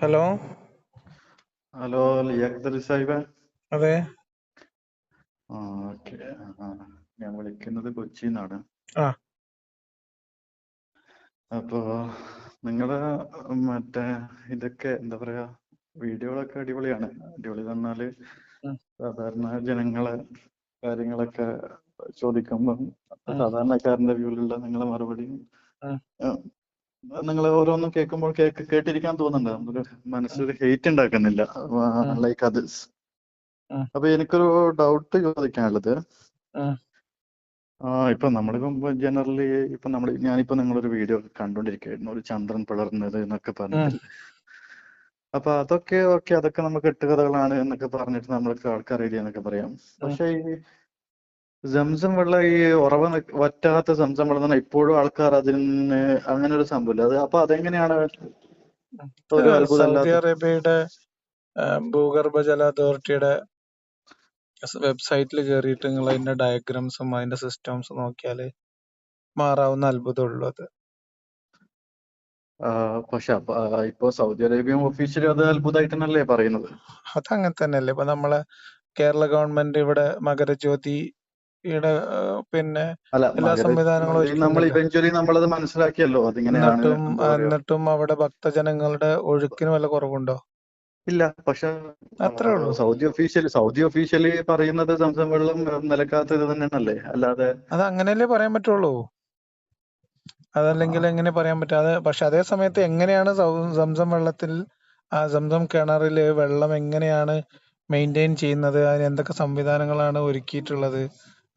Hello. Hello, Liaquat Sahib. അതെ. Okay. ഞാൻ വിളിക്കുന്നത് കൊച്ചിന്നാണ്. ആ അപ്പോ നിങ്ങള് മറ്റേ ഇതൊക്കെ എന്താ പറയാ, വീഡിയോകളൊക്കെ അടിപൊളിയാണ്. അടിപൊളി എന്ന് പറഞ്ഞാല് ഉം, സാധാരണ ജനങ്ങളെ കാര്യങ്ങളൊക്കെ ചോദിക്കുമ്പം ഉം, സാധാരണക്കാരന്റെ വ്യൂവിലുള്ള നിങ്ങളെ മറുപടിയും ഉം, നിങ്ങൾ ഓരോന്നും കേൾക്കുമ്പോൾ കേട്ടിരിക്കാൻ തോന്നുന്നുണ്ട്. നമുക്ക് ഉം, മനസ്സിലൊരു ഹെയ്റ്റ് ഉണ്ടാക്കുന്നില്ല, ഉം, ലൈക്ക് അതേഴ്സ്. ഉം, അപ്പൊ എനിക്കൊരു ഡൗട്ട് ചോദിക്കാനുള്ളത്, ഉം, ഇപ്പൊ നമ്മളിപ്പം ജനറലി ഇപ്പൊ ഞാനിപ്പോ നിങ്ങളൊരു വീഡിയോ കണ്ടോണ്ടിരിക്കുകയായിരുന്നു, ഒരു ചന്ദ്രൻ പിളർന്നത് എന്നൊക്കെ ഉം, പറഞ്ഞിട്ട്. അപ്പൊ അതൊക്കെ നമുക്ക് കെട്ടുകഥകളാണ് എന്നൊക്കെ പറഞ്ഞിട്ട് നമ്മൾക്ക് ആൾക്കാർ ഐഡിയ എന്നൊക്കെ പറയാം. ഉം. പക്ഷെ ഈ സംസം വെള്ളം, ഈ ഉറവ വറ്റാത്ത സംസം വെള്ളം തന്നെ ഇപ്പോഴും ആൾക്കാർ അതിന് അങ്ങനെ ഒരു സംഭവമില്ല. അപ്പൊ അതെങ്ങനെയാണ് ഒരു സൗദി അത്ഭുതമല്ലാത്ത? അറേബ്യയുടെ ഭൂഗർഭജല അതോറിറ്റിയുടെ വെബ്സൈറ്റിൽ കയറിയിട്ട് നിങ്ങൾ അതിന്റെ ഡയഗ്രാംസും അതിന്റെ സിസ്റ്റംസും നോക്കിയാല് മാറാവുന്ന അത്ഭുതമുള്ളൂ അത്. പക്ഷെ ഇപ്പൊ സൗദി അറേബ്യൻ ഒഫീഷ്യലി അത് അത്ഭുതമായിട്ട് തന്നെയല്ലേ പറയുന്നത്? അതങ്ങനെ തന്നെയല്ലേ. ഇപ്പൊ നമ്മളെ കേരള ഗവൺമെന്റ് ഇവിടെ മകരജ്യോതിയുടെ പിന്നെ അല്ല, എല്ലാ സംവിധാനങ്ങളും നമ്മൾ ഒരുക്കുന്നുണ്ടല്ലോ. ഇവഞ്ച്വലി നമ്മളത് മനസ്സിലാക്കിയല്ലോ, അതിങ്ങനെയാണ്. എന്താ പറയാ, എന്നിട്ടും അവിടെ ഭക്തജനങ്ങളുടെ ഒഴുക്കിന് വല്ല കുറവുണ്ടോ? ഇല്ല. പക്ഷെ അത്രേ ഉള്ളൂ. സൗദി ഒഫീഷ്യലി പറയുന്നത് സംസം വെള്ളം നിലക്കാത്തത് തന്നെയാണല്ലേ, അല്ലാതെ. അത് അങ്ങനെയല്ലേ പറയാൻ പറ്റുള്ളൂ. അതല്ലെങ്കിൽ എങ്ങനെ പറയാൻ പറ്റും? പക്ഷെ അതേ സമയത്ത് എങ്ങനെയാണ് സംസം വെള്ളത്തിൽ സംസം കിണറില് വെള്ളം എങ്ങനെയാണ് മെയിൻറ്റെയിൻ ചെയ്യുന്നത്, അതിന് എന്തൊക്കെ സംവിധാനങ്ങളാണ് ഒരുക്കിയിട്ടുള്ളത്,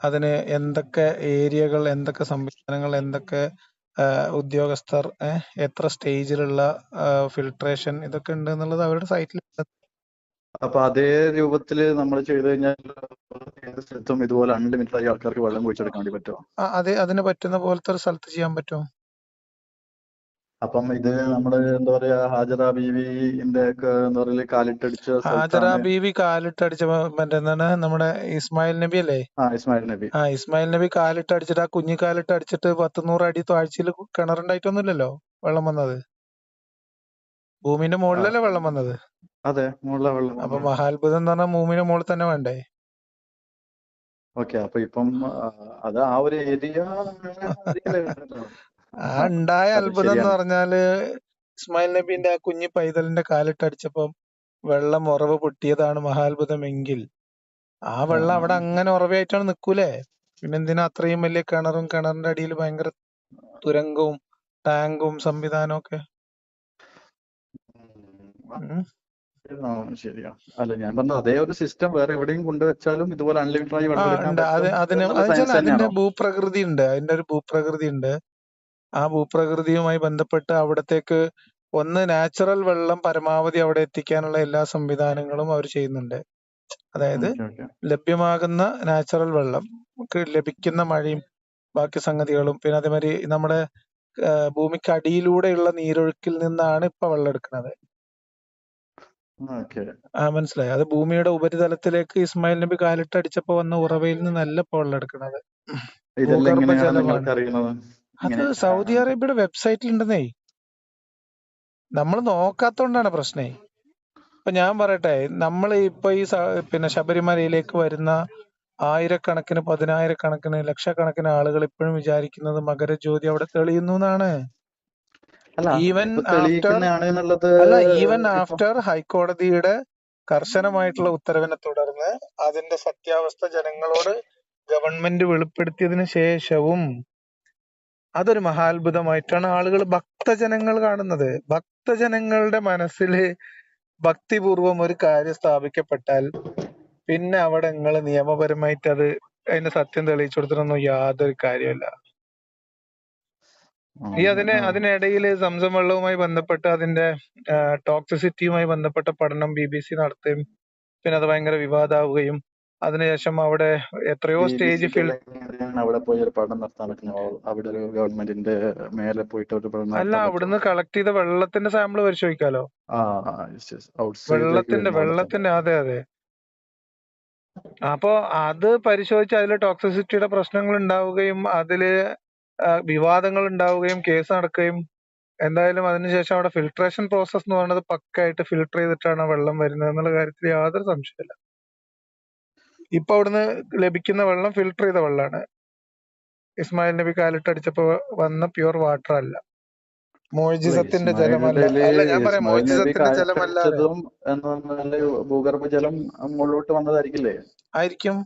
അതിന് എന്തൊക്കെ ഏരിയകൾ, എന്തൊക്കെ സംവിധാനങ്ങൾ, എന്തൊക്കെ ഉദ്യോഗസ്ഥർ, എത്ര സ്റ്റേജിലുള്ള ഫിൽട്രേഷൻ, ഇതൊക്കെ ഉണ്ട് എന്നുള്ളത് അവരുടെ സൈറ്റിൽ. അപ്പൊ അതേ രൂപത്തില് നമ്മൾ ചെയ്തു കഴിഞ്ഞാൽ ഏത് സ്ഥലത്തും ഇതുപോലെ അൺലിമിറ്റഡ് ആയി ആൾക്കാർക്ക് വെള്ളം കുഴിച്ചെടുക്കാൻ വേണ്ടി പറ്റുമോ? അതിന് പറ്റുന്ന പോലത്തെ ഒരു സ്ഥലത്ത് ചെയ്യാൻ പറ്റും. അപ്പം ഇത് നമ്മള് എന്താ പറയാ, ഹാജറ ബീവിന്റെ ഒക്കെ എന്താ പറയുക, കാലിട്ടടിച്ച ഹാജറ സ്ഥലത്താണ്. ബീവി കാലിട്ടടിച്ച എന്താണ് നമ്മുടെ ഇസ്മായിൽ നബി അല്ലേ? ഇസ്മായിൽ നബി. ഇസ്മായിൽ നബി കാലിട്ടടിച്ചിട്ട്, ആ കുഞ്ഞി കാലിട്ടടിച്ചിട്ട് 100 അടി താഴ്ചയിൽ കിണറുണ്ടായിട്ടൊന്നുമില്ലല്ലോ വെള്ളം വന്നത്. ഭൂമിന്റെ മുകളിലല്ലേ വെള്ളം വന്നത്. അതെ, മുകളിലെ വെള്ളം. അപ്പൊ മഹാത്ഭുതം എന്ന് പറഞ്ഞാൽ ഭൂമിയുടെ മുകളിൽ തന്നെ വേണ്ടേ? ഓക്കെ. അപ്പൊ ഇപ്പം അത് ആ ഒരു ഏരിയ ഉണ്ടായ അത് അത്ഭുതം എന്ന് ശരിയാണ്. പറഞ്ഞാല് ഇസ്മായിൽ നബീന്റെ ആ കുഞ്ഞി പൈതലിന്റെ കാലിട്ടടിച്ചപ്പം വെള്ളം ഉറവ് പൊട്ടിയതാണ് മഹാത്ഭുതമെങ്കിൽ, ആ വെള്ളം അവിടെ അങ്ങനെ ഉറവയായിട്ടാണ് നിക്കൂലേ? പിന്നെന്തിനാ അത്രയും വലിയ കിണറും, കിണറിന്റെ അടിയിൽ ഭയങ്കര തുരങ്കവും ടാങ്കും സംവിധാനവും ഒക്കെ? ശരിയാ. അല്ല, ഞാൻ പറഞ്ഞ അതേ ഒരു സിസ്റ്റം വേറെ എവിടെയും കൊണ്ടുവച്ചാലും ഇതുപോലെ അൺലിമിറ്റഡ് ആയി വെള്ളം എടുക്കാൻ ഉണ്ട്. പറ്റും എന്നുള്ള വെച്ചാൽ സയൻസ് അതിന്റെ തന്നെയാണോ? ഭൂപ്രകൃതി ഉണ്ട്, അതിന്റെ ഒരു ഭൂപ്രകൃതി ഉണ്ട്. ആ ഭൂപ്രകൃതിയുമായി ബന്ധപ്പെട്ട് അവിടത്തേക്ക് നാച്ചുറൽ വെള്ളം പരമാവധി അവിടെ എത്തിക്കാനുള്ള എല്ലാ സംവിധാനങ്ങളും അവർ ചെയ്യുന്നുണ്ട്. അതായത് ലഭ്യമാകുന്ന നാച്ചുറൽ വെള്ളം, ലഭിക്കുന്ന മഴയും ബാക്കി സംഗതികളും, പിന്നെ അതേമാതിരി നമ്മുടെ ഭൂമിക്ക് അടിയിലൂടെയുള്ള നീരൊഴുക്കിൽ നിന്നാണ് ഇപ്പൊ വെള്ളം എടുക്കുന്നത്. മനസ്സിലായി? അത് ഭൂമിയുടെ ഉപരിതലത്തിലേക്ക് ഇസ്മായിൽ നബി കാലിട്ടടിച്ചപ്പോ വന്ന ഉറവയിൽ നിന്നല്ല ഇപ്പൊ വെള്ളം എടുക്കുന്നത്, ഭൂഗർഭജലമാണ്. അത് സൗദി അറേബ്യയുടെ വെബ്സൈറ്റിൽ ഉണ്ടെന്നേ, നമ്മൾ നോക്കാത്തോണ്ടാണ് പ്രശ്നേ. ഇപ്പൊ ഞാൻ പറയട്ടെ, നമ്മൾ ഇപ്പൊ ഈ പിന്നെ ശബരിമലയിലേക്ക് വരുന്ന ആയിരക്കണക്കിന്, പതിനായിരക്കണക്കിന്, ലക്ഷക്കണക്കിന് ആളുകൾ ഇപ്പോഴും വിചാരിക്കുന്നത് മകരജ്യോതി അവിടെ തെളിയുന്നു എന്നാണ്. ഈവൻ ആഫ്റ്റർ ഹൈക്കോടതിയുടെ കർശനമായിട്ടുള്ള ഉത്തരവിനെ തുടർന്ന് അതിന്റെ സത്യാവസ്ഥ ജനങ്ങളോട് ഗവൺമെന്റ് വെളിപ്പെടുത്തിയതിനു ശേഷവും അതൊരു മഹാത്ഭുതമായിട്ടാണ് ആളുകൾ, ഭക്തജനങ്ങൾ കാണുന്നത്. ഭക്തജനങ്ങളുടെ മനസ്സില് ഭക്തിപൂർവം ഒരു കാര്യം സ്ഥാപിക്കപ്പെട്ടാൽ പിന്നെ അവിടെ നിങ്ങൾ നിയമപരമായിട്ട് അതിന്റെ സത്യം തെളിയിച്ചു കൊടുത്തിട്ടൊന്നും യാതൊരു കാര്യമില്ല. അതിനിടയിൽ സംസം വെള്ളവുമായി ബന്ധപ്പെട്ട് അതിന്റെ ടോക്സിസിറ്റിയുമായി ബന്ധപ്പെട്ട പഠനം BBC നടത്തുകയും പിന്നെ അത് ഭയങ്കര വിവാദമാവുകയും അതിനുശേഷം അവിടെ എത്രയോ സ്റ്റേജ് അവിടെ പോയി ഒരു പഠനം നടത്താൻ പറ്റുമോ? അവിടെ ഒരു ഗവൺമെന്റിന്റെ മേലെ പോയിട്ട് ഒരു പഠനം നടത്താൻ പറ്റുമോ? അവിടുന്ന് കളക്ട് ചെയ്ത വെള്ളത്തിന്റെ സാമ്പിൾ പരിശോധിക്കാലോ. വെള്ളത്തിന്റെ അതെ. അപ്പോ അത് പരിശോധിച്ച് അതിൽ ടോക്സിസിറ്റിയുടെ പ്രശ്നങ്ങൾ ഉണ്ടാവുകയും അതില് വിവാദങ്ങൾ ഉണ്ടാവുകയും കേസ് നടക്കുകയും എന്തായാലും അതിനുശേഷം അവിടെ ഫിൽട്രേഷൻ പ്രോസസ് എന്ന് പറയുന്നത് പക്കായിട്ട് ഫിൽട്ടർ ചെയ്തിട്ടാണ് ആ വെള്ളം വരുന്നത് എന്നുള്ള കാര്യത്തിൽ യാതൊരു സംശയമില്ല. ഇപ്പൊ അവിടുന്ന് ലഭിക്കുന്ന വെള്ളം ഫിൽട്ടർ ചെയ്ത വെള്ളമാണ്. ഇസ്മായിൽ നബി കാലിട്ടടിച്ചപ്പോ വന്ന പ്യുവർ വാട്ടർ അല്ല, അല്ല മോഴ്ജിസത്തിന്റെ ജലമല്ല. ഇസ്മായിലിന്റെ അല്ല, ഞാൻ പറയാം ഇസ്മായിൽ നബി മോഴ്ജിസത്തിന്റെ ജലമല്ലാതെ കാറ്റടിച്ചതും എന്ന് പറഞ്ഞാല് ഭൂഗർഭജലം മുകളിലോട്ട് വന്നതായിരിക്കില്ലേ? ആയിരിക്കും.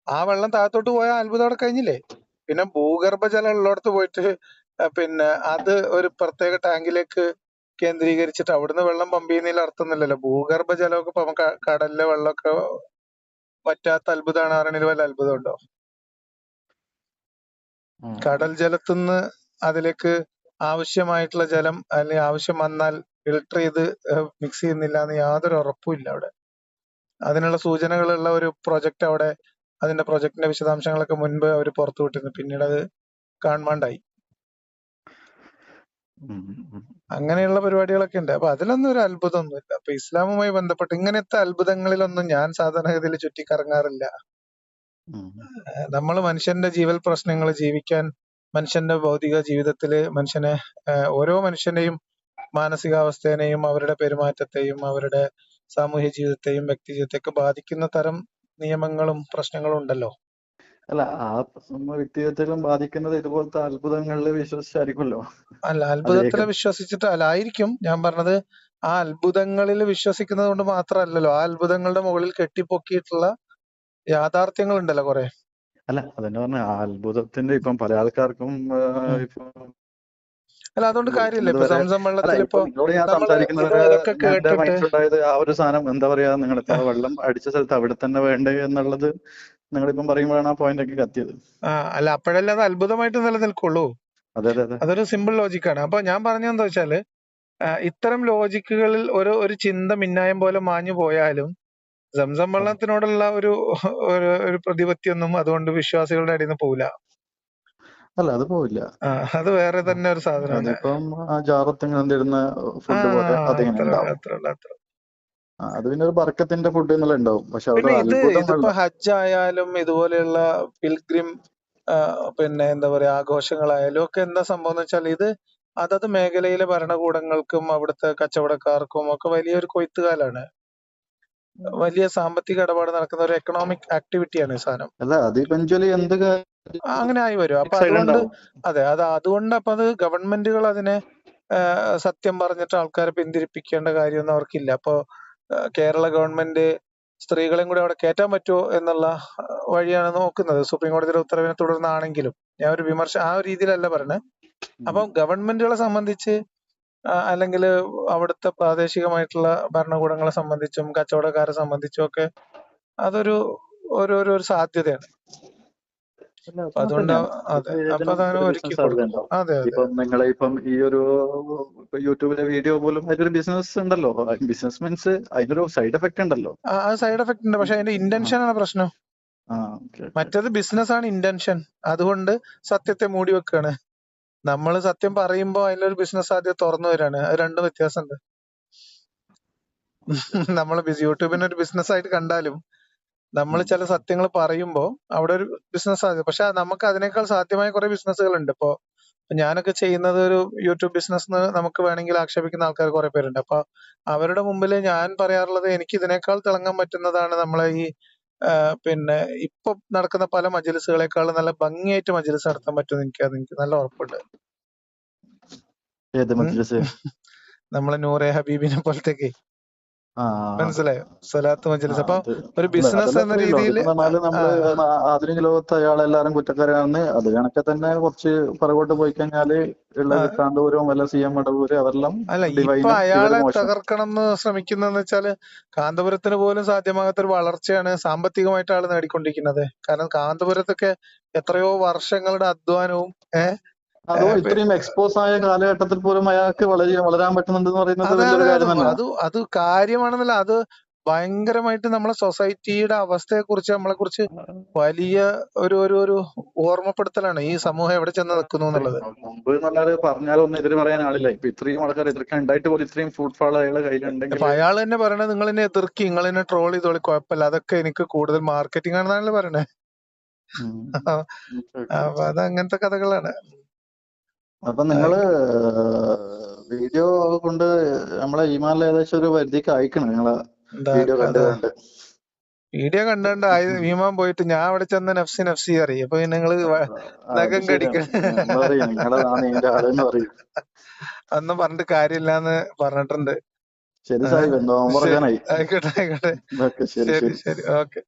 ആ വെള്ളം താഴത്തോട്ട് പോയ അത്ഭുതം അവിടെ കഴിഞ്ഞില്ലേ. പിന്നെ ഭൂഗർഭജലം ഉള്ളിടത്ത് പോയിട്ട് പിന്നെ അത് ഒരു പ്രത്യേക ടാങ്കിലേക്ക് കേന്ദ്രീകരിച്ചിട്ട് അവിടുന്ന് വെള്ളം പമ്പ് ചെയ്യുന്നതിൽ അർത്ഥമൊന്നുമില്ലല്ലോ. ഭൂഗർഭജലമൊക്കെ ഇപ്പൊ നമുക്ക് കടലിലെ വെള്ളമൊക്കെ പറ്റാത്ത അത്ഭുതമാണ് പറയണതിൽ വല്ല അത്ഭുതം ഉണ്ടോ? കടൽ ജലത്തുനിന്ന് അതിലേക്ക് ആവശ്യമായിട്ടുള്ള ജലം അല്ലെങ്കിൽ ആവശ്യം വന്നാൽ ഫിൽട്ടർ ചെയ്ത് മിക്സ് ചെയ്യുന്നില്ല എന്ന് യാതൊരു ഉറപ്പും ഇല്ല അവിടെ. അതിനുള്ള സൂചനകളുള്ള ഒരു പ്രൊജക്ട് അവിടെ, അതിന്റെ പ്രൊജക്ടിന്റെ വിശദാംശങ്ങളൊക്കെ മുൻപ് അവർ പുറത്തു വിട്ടിരുന്നു, പിന്നീട് അത് കാണാണ്ടായി. അങ്ങനെയുള്ള പരിപാടികളൊക്കെ ഉണ്ട്. അപ്പൊ അതിലൊന്നും ഒരു അത്ഭുതമൊന്നുമില്ല. അപ്പൊ ഇസ്ലാമുമായി ബന്ധപ്പെട്ട് ഇങ്ങനത്തെ അത്ഭുതങ്ങളിലൊന്നും ഞാൻ സാധാരണഗതിയിൽ ചുറ്റിക്കറങ്ങാറില്ല. നമ്മൾ മനുഷ്യന്റെ ജീവൽ പ്രശ്നങ്ങൾ ജീവിക്കാൻ, മനുഷ്യന്റെ ഭൗതിക ജീവിതത്തില് മനുഷ്യനെ ഓരോ മനുഷ്യന്റെയും മാനസികാവസ്ഥേനെയും അവരുടെ പെരുമാറ്റത്തെയും അവരുടെ സാമൂഹ്യ ജീവിതത്തെയും വ്യക്തി ജീവിതത്തെയൊക്കെ ബാധിക്കുന്ന തരം നിയമങ്ങളും പ്രശ്നങ്ങളും ഉണ്ടല്ലോ. അല്ല, ആ വ്യക്തിഗതത്തിലും ബാധിക്കുന്നത് ഇതുപോലത്തെ അത്ഭുതങ്ങളിൽ വിശ്വസിച്ചായിരിക്കുമല്ലോ. അല്ല, അത്ഭുതത്തിലെ വിശ്വസിച്ചിട്ട് അല്ല ആയിരിക്കും. ഞാൻ പറഞ്ഞത് ആ അത്ഭുതങ്ങളിൽ വിശ്വസിക്കുന്നത് കൊണ്ട് മാത്രമല്ലല്ലോ, ആ അത്ഭുതങ്ങളുടെ മുകളിൽ കെട്ടിപ്പൊക്കിയിട്ടുള്ള യാഥാർത്ഥ്യങ്ങൾ ഉണ്ടല്ലോ കുറെ. അല്ല, അതന്നെ പറഞ്ഞ ആ അത്ഭുതത്തിന്റെ ഇപ്പം പല ആൾക്കാർക്കും അല്ല, അതുകൊണ്ട് കാര്യമില്ല. ഇപ്പൊ സംസം അല്ല, വെള്ളത്തിൽ ഇപ്പൊ ഇപ്പൊ നിങ്ങളോട് ഞാൻ നമ്മള് സംസാരിക്കുന്നത് ഇതൊക്കെ എന്റെ കേട്ടിട്ട് മൈൻഡിലുണ്ടായത് ആ ഒരു സാധനം എന്താ പറയാ, നിങ്ങളിപ്പോ ആ വെള്ളം അടിച്ച സ്ഥലത്ത് അവിടെ തന്നെ വേണ്ടേ എന്നുള്ളത് നിങ്ങളിപ്പം പറയുമ്പോഴാണ് ആ പോയിന്റ് ഒക്കെ കത്തിയത്. അല്ല, അപ്പോഴല്ലേ അത് അത്ഭുതമായിട്ട് നിലനിൽക്കുള്ളൂ. അതെ അതെ അതെ. അതൊരു സിമ്പിൾ ലോജിക്കാണ്. അപ്പൊ ഞാൻ പറഞ്ഞതെന്താ വെച്ചാല് ഇത്തരം ലോജിക്കുകളിൽ ഒരു ചിന്ത മിന്നായം പോലെ മാഞ്ഞു പോയാലും സംസം വെള്ളത്തിനോടുള്ള ഒരു പ്രതിപത്തിയൊന്നും അതുകൊണ്ട് വിശ്വാസികളുടെ അടിയിൽ നിന്ന് പോവില്ല. അല്ല, അത് പോവില്ല. അത് വേറെ തന്നെ ഒരു സാധനമാണ്. അതിപ്പം ആ ജാറത്തിങ്ങനെ തരുന്ന ഫുഡ് പോലെ അതിങ്ങനെ ഉണ്ടാവും. അത് പിന്നെ ഒരു ബർക്കത്തിന്റെ ഫുഡ് എന്നുള്ള ഉണ്ടാവും. പക്ഷെ അവിടെ പിന്നെ അത്ഭുതം ഇതിപ്പോ ഹജ്ജ് ആയാലും ഇതുപോലെയുള്ള പിൽഗ്രിം പിന്നെ എന്താ പറയാ ആഘോഷങ്ങളായാലും ഒക്കെ എന്താ സംഭവം എന്ന് വെച്ചാൽ ഇത് അതത് മേഖലയിലെ ഭരണകൂടങ്ങൾക്കും അവിടുത്തെ കച്ചവടക്കാർക്കും ഒക്കെ വലിയൊരു കൊയ്ത്തുകാലാണ്. വലിയ സാമ്പത്തിക ഇടപാട് നടക്കുന്ന ഒരു എക്കണോമിക് ആക്ടിവിറ്റിയാണ് ഈ സാധനം. അല്ല, അത് ഇവഞ്ച്വലി എന്ത് അങ്ങനെ ആയി വരും. അപ്പൊ അതുകൊണ്ട് അതുകൊണ്ട് അപ്പൊ അത് ഗവൺമെന്റുകൾ അതിനെ സത്യം പറഞ്ഞിട്ട് ആൾക്കാരെ പിന്തിരിപ്പിക്കേണ്ട കാര്യമൊന്നും അവർക്കില്ല. അപ്പൊ കേരള ഗവൺമെന്റ് സ്ത്രീകളെയും കൂടി അവിടെ കയറ്റാൻ പറ്റുമോ എന്നുള്ള വഴിയാണ് നോക്കുന്നത്, സുപ്രീം കോടതിയുടെ ഉത്തരവിനെ തുടർന്നാണെങ്കിലും. ഞാൻ ഒരു ആ ഒരു രീതിയിലല്ല പറഞ്ഞത്. അപ്പം ഗവൺമെന്റുകളെ സംബന്ധിച്ച് അല്ലെങ്കിൽ അവിടുത്തെ പ്രാദേശികമായിട്ടുള്ള ഭരണകൂടങ്ങളെ സംബന്ധിച്ചും കച്ചവടക്കാരെ സംബന്ധിച്ചും ഒക്കെ അതൊരു ഒരു സാധ്യതയാണ്. അതുകൊണ്ട് അതെ, അപ്പൊ അതങ്ങനെ ഒരുക്കി കൊടുക്കും. അതെ അതെ. ഇപ്പം നിങ്ങളെ ഇപ്പം ഈ ഒരു യൂട്യൂബിലെ വീഡിയോ പോലും അതിലൊരു ബിസിനസ് ഉണ്ടല്ലോ. ബിസിനസ് മീൻസ് അതിനൊരു സൈഡ് എഫക്ട് ഉണ്ടല്ലോ. ആ സൈഡ് എഫക്ട് ഉണ്ട്, പക്ഷെ അതിന്റെ ഇന്റൻഷൻ ആണ് പ്രശ്നം. മറ്റേത് ബിസിനസ് ആണ് ഇന്റൻഷൻ, അതുകൊണ്ട് സത്യത്തെ മൂടി വെക്കാണ്. നമ്മൾ സത്യം പറയുമ്പോ അതിലൊരു ബിസിനസ് സാധ്യത തുറന്നു വരാണ്. അത് രണ്ടും വ്യത്യാസമുണ്ട്. നമ്മൾ യൂട്യൂബിനെ ഒരു ബിസിനസ് ആയിട്ട് കണ്ടാലും നമ്മൾ ചില സത്യങ്ങൾ പറയുമ്പോ അവിടെ ഒരു ബിസിനസ് സാധ്യത, പക്ഷെ നമുക്ക് അതിനേക്കാൾ സാധ്യമായ കുറെ ബിസിനസ്സുകൾ ഉണ്ട്. ഇപ്പൊ ഞാനൊക്കെ ചെയ്യുന്നത് ഒരു യൂട്യൂബ് ബിസിനസ് നമുക്ക് വേണമെങ്കിൽ ആക്ഷേപിക്കുന്ന ആൾക്കാർ കുറെ പേരുണ്ട്. അപ്പൊ അവരുടെ മുമ്പിൽ ഞാൻ പറയാറുള്ളത് എനിക്ക് ഇതിനേക്കാൾ തിളങ്ങാൻ പറ്റുന്നതാണ് നമ്മളെ ഈ പിന്നെ ഇപ്പൊ നടക്കുന്ന പല മജ്‌ലിസുകളെക്കാളും നല്ല ഭംഗിയായിട്ട് മജ്‌ലിസ് നടത്താൻ പറ്റുമെന്ന് എനിക്ക് നല്ല ഉറപ്പുണ്ട്. നമ്മളെ നൂറെ ഹബീബിനെ പോലത്തേക്ക്, മനസ്സിലായോ? സ്വലാത്ത് മജ്‌ലിസ്. അപ്പൊ ഒരു ബിസിനസ് എന്ന രീതിയിൽ നമ്മള് ആധുനിക ലോകത്ത് അയാളെല്ലാരും കുറ്റക്കാരാണ്. അത് കണക്കെ തന്നെ കുറച്ച് പുറകോട്ട് പോയി കഴിഞ്ഞാല് ഉള്ള കാന്തപുരവും വല്ല CM മടവൂര് അവരെല്ലാം ഇപ്പൊ അയാളെ തകർക്കണം എന്ന് ശ്രമിക്കുന്നതെന്ന് വെച്ചാല് കാന്തപുരത്തിന് പോലും സാധ്യമാകാത്ത ഒരു വളർച്ചയാണ് സാമ്പത്തികമായിട്ട് ആള് നേടിക്കൊണ്ടിരിക്കുന്നത്. കാരണം കാന്തപുരത്തൊക്കെ എത്രയോ വർഷങ്ങളുടെ അധ്വാനവും അതോ ഇത്രയും എക്സ്പോസ് ആയ കാലഘട്ടത്തിൽ പോലും അയാൾക്ക് വളരാൻ പറ്റുന്നുണ്ടെന്ന് പറയുന്നത് വലിയൊരു കാര്യം തന്നെയാണ്. അത് കാര്യമാണെന്നല്ല, അത് ഭയങ്കരമായിട്ട് നമ്മളെ സൊസൈറ്റിയുടെ അവസ്ഥയെ കുറിച്ച് നമ്മളെ കുറിച്ച് വലിയ ഒരു ഓർമ്മപ്പെടുത്തലാണ് ഈ സമൂഹം എവിടെ ചെന്ന് നിൽക്കുന്നു എന്നുള്ളത്. മുമ്പ് പറഞ്ഞാലൊന്നും എതിര് പറയാൻ ആളില്ല. ഇപ്പൊ ഇത്രയും ആൾക്കാർ എതിർക്കാൻ ഉണ്ടായിട്ട് പോലും ഇത്രയും ഫ്രൂട്ട് ഫാൾ അയാളെ കയ്യിലുണ്ടെങ്കിൽ അപ്പൊ അയാൾ തന്നെ പറയണത് നിങ്ങൾ എന്നെ എതിർക്കി, നിങ്ങൾ എന്നെ ട്രോൾ ചെയ്തോളി, കുഴപ്പമില്ല, അതൊക്കെ എനിക്ക് കൂടുതൽ മാർക്കറ്റിംഗ് ആണെന്നാണല്ലോ പറയണേ. അപ്പൊ അത് അങ്ങനത്തെ കഥകളാണ്. അപ്പൊ നിങ്ങള് വീഡിയോ കൊണ്ട് നമ്മളെ ഈമാനിൽ ഏകദേശം ഒരു പരിധിക്ക് അയക്കണം നിങ്ങളെ വീഡിയോ കണ്ട് കണ്ട്. വീഡിയോ കണ്ടുകൊണ്ട് ഭീമാൻ പോയിട്ട് ഞാൻ അവിടെ ചെന്ന് നഫ്സി നഫ്സി അറിയും. അപ്പൊ നിങ്ങള് നഖം ഒന്നും പറഞ്ഞിട്ട് കാര്യമില്ലാന്ന് പറഞ്ഞിട്ടുണ്ട്. ശരി സാഹിബ്, എന്തോ ആയിക്കോട്ടെ ശരി ഓക്കെ.